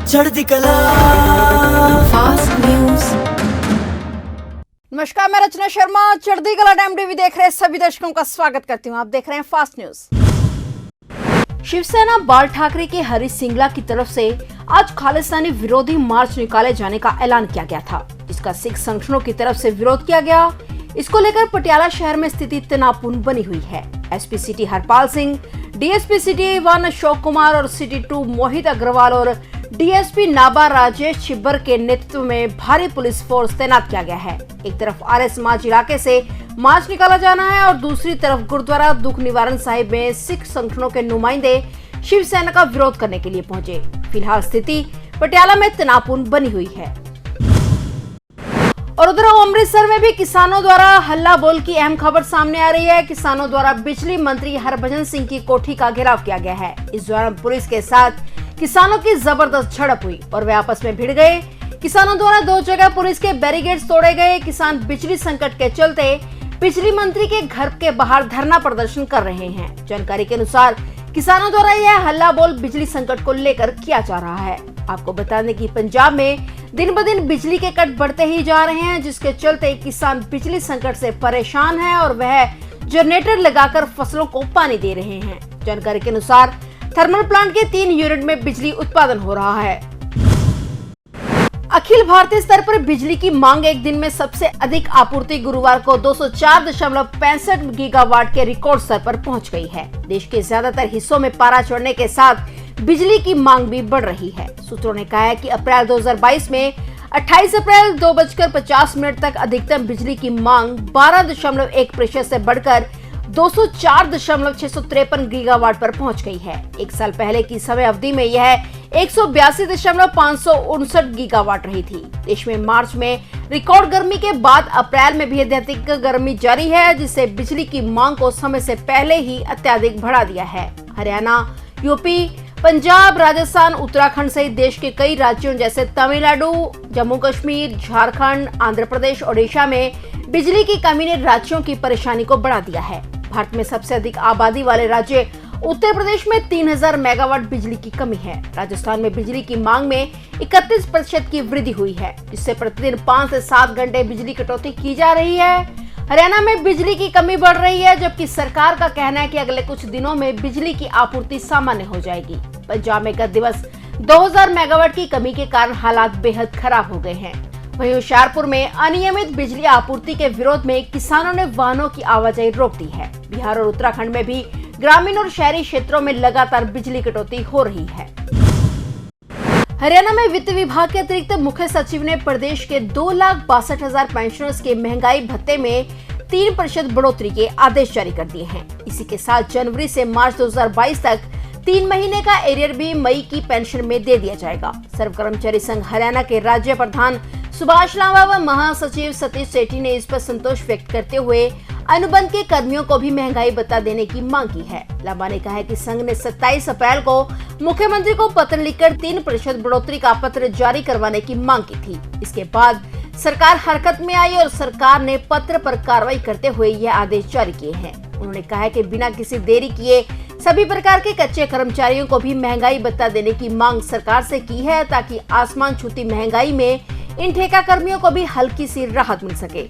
चढ़ती कला fast news. नमस्कार, मैं रचना शर्मा चढ़ती कला टाइम टीवी देख रहे सभी दर्शकों का स्वागत करती हूं। आप देख रहे हैं फास्ट न्यूज। शिवसेना बाल ठाकरे के हरीश सिंगला की तरफ से आज खालिस्तानी विरोधी मार्च निकाले जाने का ऐलान किया गया था, जिसका सिख संगठनों की तरफ से विरोध किया गया। इसको लेकर पटियाला शहर में स्थिति तनावपूर्ण बनी हुई है। SP city Harpal Singh, DSP city 1 Ashok Kumar और सिटी 2 मोहित अग्रवाल और डीएसपी नाबा राजेश छिब्बर के नेतृत्व में भारी पुलिस फोर्स तैनात किया गया है। एक तरफ आर्य समाज इलाके से मार्च निकाला जाना है और दूसरी तरफ गुरुद्वारा दुख निवारण साहिब में सिख संगठनों के नुमाइंदे शिवसेना का विरोध करने के लिए पहुंचे। फिलहाल स्थिति पटियाला में तनावपूर्ण बनी हुई है। और उधर अमृतसर में भी किसानों द्वारा हल्ला बोल की अहम खबर सामने आ रही है। किसानों द्वारा बिजली मंत्री हरभजन सिंह की कोठी का घेराव किया गया है। इस दौरान पुलिस के साथ किसानों की जबरदस्त झड़प हुई और वे आपस में भिड़ गए। किसानों द्वारा 2 जगह पुलिस के बैरिकेड्स तोड़े गए। किसान बिजली संकट के चलते बिजली मंत्री के घर के बाहर धरना प्रदर्शन कर रहे हैं। जानकारी के अनुसार किसानों द्वारा यह हल्ला बोल बिजली संकट को लेकर किया जा रहा है। आपको बता दें कि पंजाब में दिन ब दिन बिजली के कट बढ़ते ही जा रहे हैं, जिसके चलते किसान बिजली संकट से परेशान हैं और वह जनरेटर लगाकर फसलों को पानी दे रहे हैं। जानकारी के अनुसार थर्मल प्लांट के 3 यूनिट में बिजली उत्पादन हो रहा है। अखिल भारतीय स्तर पर बिजली की मांग एक दिन में सबसे अधिक आपूर्ति गुरुवार को 204.65 गीगावाट के रिकॉर्ड स्तर पर पहुंच गई है। देश के ज्यादातर हिस्सों में पारा चढ़ने के साथ बिजली की मांग भी बढ़ रही है। सूत्रों ने कहा है कि अप्रैल 2022 में 28 अप्रैल 2:50 तक अधिकतम बिजली की मांग 12.1% से बढ़कर 204.653 गीगावाट पर पहुंच गई है। एक साल पहले की समय अवधि में यह 182.559 गीगावाट रही थी। देश में मार्च में रिकॉर्ड गर्मी के बाद अप्रैल में भी अत्यधिक गर्मी जारी है, जिससे बिजली की मांग को समय से पहले ही अत्यधिक बढ़ा दिया है। हरियाणा, यूपी, पंजाब, राजस्थान, उत्तराखंड सहित देश के कई राज्यों जैसे तमिलनाडु, जम्मू कश्मीर, झारखंड, आंध्र प्रदेश, ओडिशा में बिजली की कमी ने राज्यों की परेशानी को बढ़ा दिया है। भारत में सबसे अधिक आबादी वाले राज्य उत्तर प्रदेश में 3000 मेगावाट बिजली की कमी है। राजस्थान में बिजली की मांग में 31% की वृद्धि हुई है, जिससे प्रतिदिन 5 से 7 घंटे बिजली कटौती की जा रही है। हरियाणा में बिजली की कमी बढ़ रही है, जबकि सरकार का कहना है कि अगले कुछ दिनों में बिजली की आपूर्ति सामान्य हो जाएगी। पंजाब में गत दिवस 2000 मेगावाट की कमी के कारण हालात बेहद खराब हो गए हैं। वहीं होशियारपुर में अनियमित बिजली आपूर्ति के विरोध में किसानों ने वाहनों की आवाजाही रोक दी है। बिहार और उत्तराखंड में भी ग्रामीण और शहरी क्षेत्रों में लगातार बिजली कटौती हो रही है। हरियाणा में वित्त विभाग के अतिरिक्त मुख्य सचिव ने प्रदेश के 2,62,000 पेंशनर्स के महंगाई भत्ते में 3% बढ़ोतरी के आदेश जारी कर दिए हैं। इसी के साथ जनवरी से मार्च 2022 तक 3 महीने का एरियर भी मई की पेंशन में दे दिया जाएगा। सर्व कर्मचारी संघ हरियाणा के राज्य प्रधान सुभाष लांबा व महासचिव सतीश सेठी ने इस पर संतोष व्यक्त करते हुए अनुबंध के कर्मियों को भी महंगाई भत्ता देने की मांग की है। लांबा ने कहा है कि संघ ने 27 अप्रैल को मुख्यमंत्री को पत्र लिखकर 3% बढ़ोतरी का पत्र जारी करवाने की मांग की थी। इसके बाद सरकार हरकत में आई और सरकार ने पत्र पर कार्रवाई करते हुए यह आदेश जारी किए हैं। उन्होंने कहा है कि बिना किसी देरी किए सभी प्रकार के कच्चे कर्मचारियों को भी महंगाई भत्ता देने की मांग सरकार से की है, ताकि आसमान छूती महंगाई में इन ठेका कर्मियों को भी हल्की सी राहत मिल सके।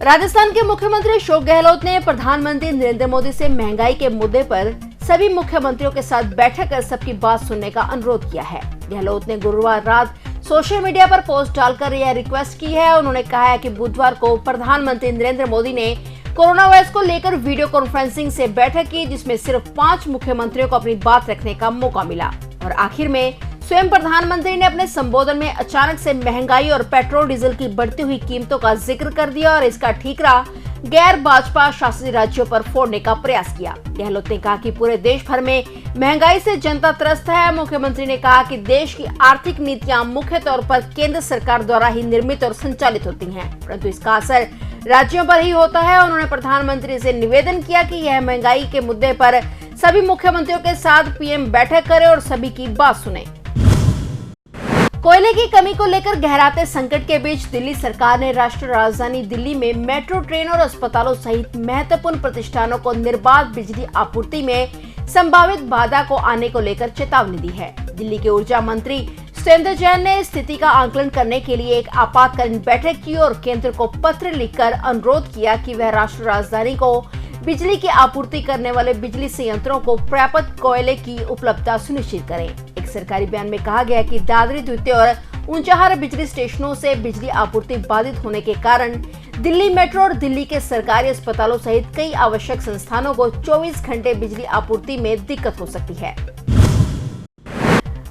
राजस्थान के मुख्यमंत्री अशोक गहलोत ने प्रधानमंत्री नरेंद्र मोदी से महंगाई के मुद्दे पर सभी मुख्यमंत्रियों के साथ बैठक कर सबकी बात सुनने का अनुरोध किया है। गहलोत ने गुरुवार रात सोशल मीडिया पर पोस्ट डालकर यह रिक्वेस्ट की है। उन्होंने कहा है कि बुधवार को प्रधानमंत्री नरेंद्र मोदी ने कोरोना वायरस को लेकर वीडियो कॉन्फ्रेंसिंग से बैठक की, जिसमें सिर्फ 5 मुख्यमंत्रियों को अपनी बात रखने का मौका मिला। और आखिर में स्वयं प्रधानमंत्री ने अपने संबोधन में अचानक से महंगाई और पेट्रोल डीजल की बढ़ती हुई कीमतों का जिक्र कर दिया और इसका ठीकरा गैर भाजपा शासित राज्यों पर फोड़ने का प्रयास किया। गहलोत ने कहा कि पूरे देश भर में महंगाई से जनता त्रस्त है। मुख्यमंत्री ने कहा कि देश की आर्थिक नीतियां मुख्य तौर पर केंद्र सरकार द्वारा ही निर्मित और संचालित होती हैं, परंतु इसका असर राज्यों पर ही होता है। उन्होंने प्रधानमंत्री से निवेदन किया कि यह महंगाई के मुद्दे पर सभी मुख्यमंत्रियों के साथ पीएम बैठक करे और सभी की बात सुने। कोयले की कमी को लेकर गहराते संकट के बीच दिल्ली सरकार ने राष्ट्रीय राजधानी दिल्ली में मेट्रो ट्रेन और अस्पतालों सहित महत्वपूर्ण प्रतिष्ठानों को निर्बाध बिजली आपूर्ति में संभावित बाधा को आने को लेकर चेतावनी दी है। दिल्ली के ऊर्जा मंत्री सत्येंद्र जैन ने स्थिति का आकलन करने के लिए एक आपातकालीन बैठक की और केंद्र को पत्र लिखकर अनुरोध किया कि वह राष्ट्रीय राजधानी को बिजली की आपूर्ति करने वाले बिजली संयंत्रों को पर्याप्त कोयले की उपलब्धता सुनिश्चित करें। एक सरकारी बयान में कहा गया कि दादरी, द्वितीय और ऊंचाहार बिजली स्टेशनों से बिजली आपूर्ति बाधित होने के कारण दिल्ली मेट्रो और दिल्ली के सरकारी अस्पतालों सहित कई आवश्यक संस्थानों को 24 घंटे बिजली आपूर्ति में दिक्कत हो सकती है।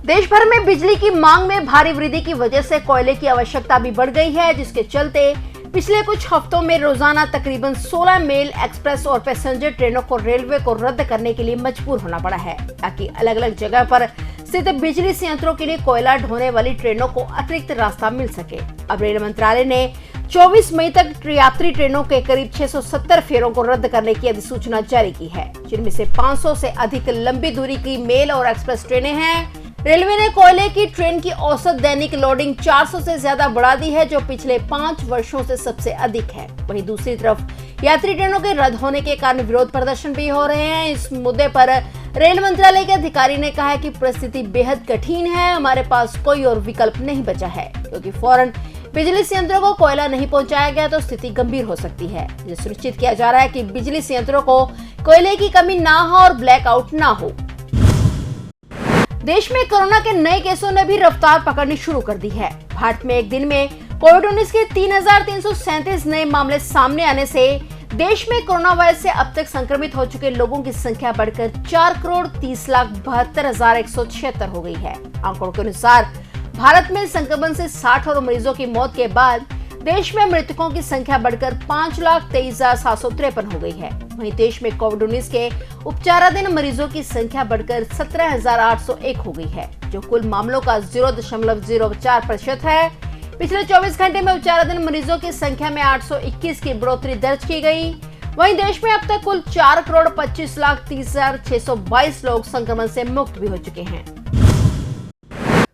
देश भर में बिजली की मांग में भारी वृद्धि की वजह से कोयले की आवश्यकता भी बढ़ गई है, जिसके चलते पिछले कुछ हफ्तों में रोजाना तकरीबन 16 मेल, एक्सप्रेस और पैसेंजर ट्रेनों को रेलवे को रद्द करने के लिए मजबूर होना पड़ा है, ताकि अलग अलग जगह पर स्थित बिजली संयंत्रों के लिए कोयला ढोने वाली ट्रेनों को अतिरिक्त रास्ता मिल सके। अब रेल मंत्रालय ने 24 मई तक यात्री ट्रेनों के करीब 670 फेरों को रद्द करने की अधिसूचना जारी की है, जिनमें से 500 से अधिक लंबी दूरी की मेल और एक्सप्रेस ट्रेनें हैं। रेलवे ने कोयले की ट्रेन की औसत दैनिक लोडिंग 400 से ज्यादा बढ़ा दी है, जो पिछले 5 वर्षों से सबसे अधिक है। वहीं दूसरी तरफ यात्री ट्रेनों के रद्द होने के कारण विरोध प्रदर्शन भी हो रहे हैं। इस मुद्दे पर रेल मंत्रालय के अधिकारी ने कहा है कि परिस्थिति बेहद कठिन है, हमारे पास कोई और विकल्प नहीं बचा है, क्योंकि फौरन बिजली संयंत्रों को कोयला नहीं पहुंचाया गया तो स्थिति गंभीर हो सकती है। ये सुनिश्चित किया जा रहा है कि बिजली संयंत्रों को कोयले की कमी ना हो और ब्लैकआउट ना हो। देश में कोरोना के नए केसों ने भी रफ्तार पकड़नी शुरू कर दी है। भारत में एक दिन में कोविड-19 के 3,337 नए मामले सामने आने से देश में कोरोना वायरस से अब तक संक्रमित हो चुके लोगों की संख्या बढ़कर 4,30,72,176 हो गई है। आंकड़ों के अनुसार भारत में संक्रमण से 60 और मरीजों की मौत के बाद देश में मृतकों की संख्या बढ़कर 5,23,753 हो गई है। वहीं देश में कोविड-19 के उपचाराधीन मरीजों की संख्या बढ़कर 17,801 हो गई है, जो कुल मामलों का 0.04% है। पिछले 24 घंटे में उपचाराधीन मरीजों की संख्या में 821 की बढ़ोतरी दर्ज की गई। वहीं देश में अब तक कुल 4,25,30,622 लोग संक्रमण से मुक्त भी हो चुके हैं।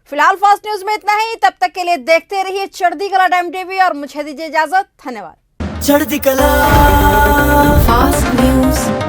फिलहाल फास्ट न्यूज में इतना ही। तब तक के लिए देखते रहिए चढ़ती कला टाइम टीवी और मुझे दीजिए इजाजत। धन्यवाद। चढ़ती कला फास्ट न्यूज।